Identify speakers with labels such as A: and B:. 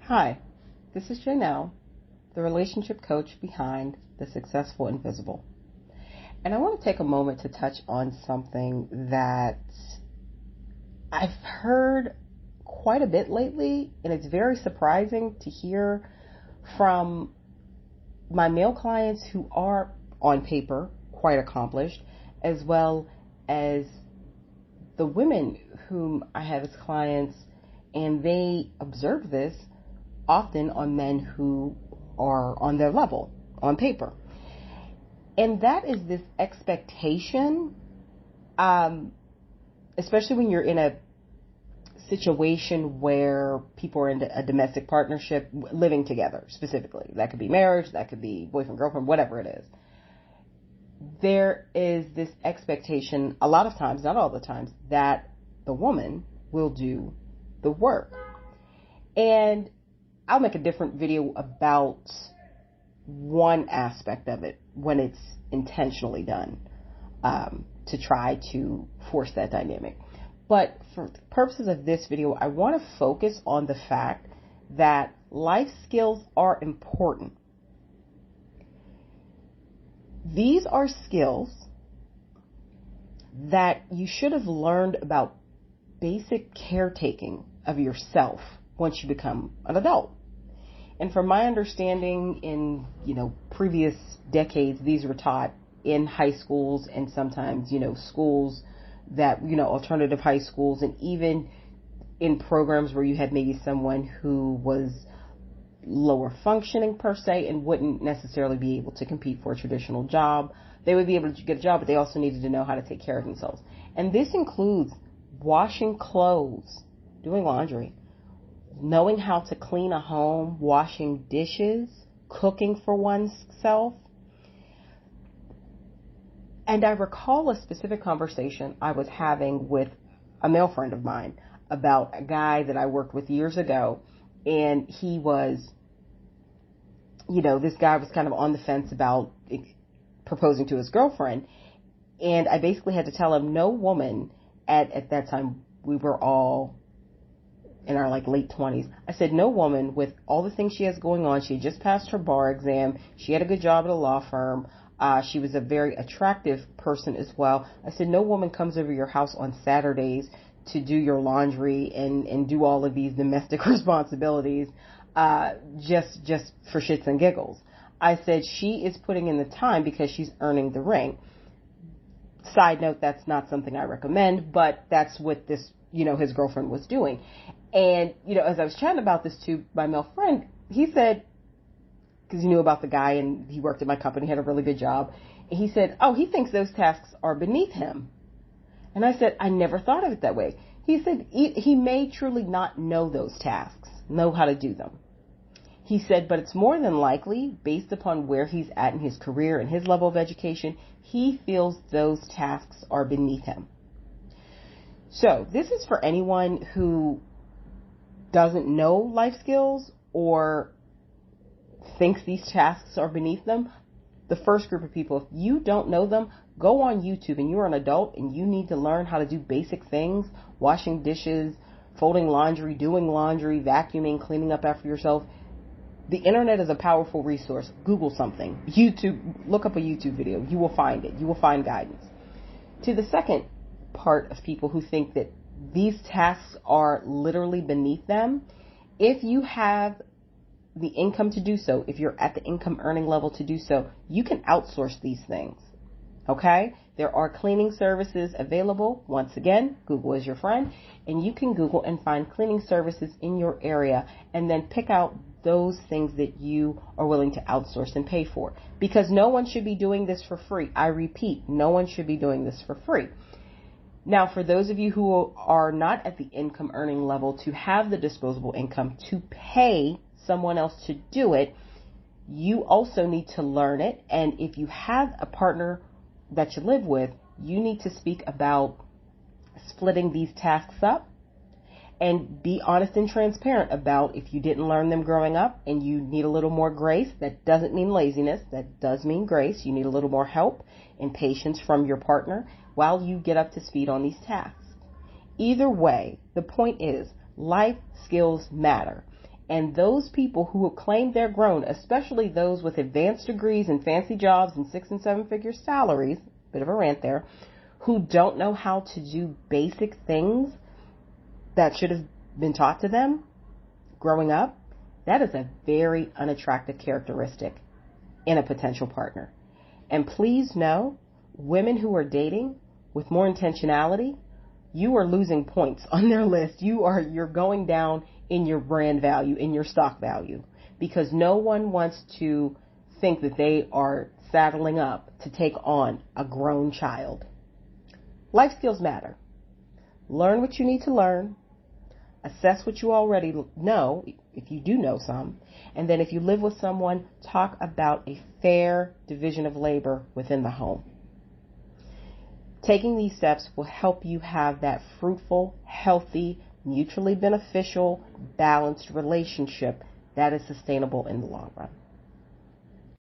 A: Hi, this is Janelle, the relationship coach behind The Successful Invisible. And I want to take a moment to touch on something that I've heard quite a bit lately, and it's very surprising to hear from my male clients who are, on paper, quite accomplished, as well as the women whom I have as clients, and they observe this often on men who are on their level, on paper. And that is this expectation, especially when you're in a situation where people are in a domestic partnership, living together specifically. That could be marriage, that could be boyfriend, girlfriend, whatever it is. There is this expectation, a lot of times, not all the times, that the woman will do the work. And I'll make a different video about one aspect of it when it's intentionally done, to try to force that dynamic. But for the purposes of this video, I want to focus on the fact that life skills are important. These are skills that you should have learned about basic caretaking of yourself once you become an adult. And from my understanding in, previous decades, these were taught in high schools and sometimes, schools that, alternative high schools, and even in programs where you had maybe someone who was lower functioning per se and wouldn't necessarily be able to compete for a traditional job. They would be able to get a job, but they also needed to know how to take care of themselves. And this includes washing clothes, doing laundry, knowing how to clean a home, washing dishes, cooking for oneself. And I recall a specific conversation I was having with a male friend of mine about a guy that I worked with years ago. And he was, this guy was kind of on the fence about proposing to his girlfriend. And I basically had to tell him no woman at that time, we were all in our late 20s. I said, no woman with all the things she has going on. She had just passed her bar exam. She had a good job at a law firm. She was a very attractive person as well. I said, no woman comes over your house on Saturdays to do your laundry and do all of these domestic responsibilities, just for shits and giggles. I said, she is putting in the time because she's earning the ring. Side note, that's not something I recommend, but that's what this, his girlfriend was doing. And, as I was chatting about this to my male friend, he said, because he knew about the guy and he worked at my company, had a really good job. And he said, oh, he thinks those tasks are beneath him. And I said, I never thought of it that way. He said he may truly not know those tasks, know how to do them. He said, but it's more than likely, based upon where he's at in his career and his level of education, he feels those tasks are beneath him. So this is for anyone who doesn't know life skills or thinks these tasks are beneath them. The first group of people, if you don't know them, go on YouTube and you're an adult and you need to learn how to do basic things, washing dishes, folding laundry, doing laundry, vacuuming, cleaning up after yourself. The internet is a powerful resource. Google something. YouTube, look up a YouTube video. You will find it. You will find guidance. To the second part of people who think that these tasks are literally beneath them, if you have the income to do so, if you're at the income earning level to do so, you can outsource these things. Okay? There are cleaning services available. Once again, Google is your friend, and you can Google and find cleaning services in your area and then pick out those things that you are willing to outsource and pay for. Because no one should be doing this for free. I repeat, no one should be doing this for free. Now, for those of you who are not at the income earning level to have the disposable income to pay someone else to do it, you also need to learn it. And if you have a partner that you live with, you need to speak about splitting these tasks up and be honest and transparent about if you didn't learn them growing up and you need a little more grace. That doesn't mean laziness. That does mean grace. You need a little more help and patience from your partner while you get up to speed on these tasks. Either way, the point is life skills matter. And those people who have claimed they're grown, especially those with advanced degrees and fancy jobs and 6- and 7-figure salaries, bit of a rant there, who don't know how to do basic things that should have been taught to them growing up, that is a very unattractive characteristic in a potential partner. And please know, women who are dating with more intentionality, you are losing points on their list. You're going down in your brand value, in your stock value, because no one wants to think that they are saddling up to take on a grown child. Life skills matter. Learn what you need to learn. Assess what you already know, if you do know some. And then if you live with someone, talk about a fair division of labor within the home. Taking these steps will help you have that fruitful, healthy, mutually beneficial, balanced relationship that is sustainable in the long run.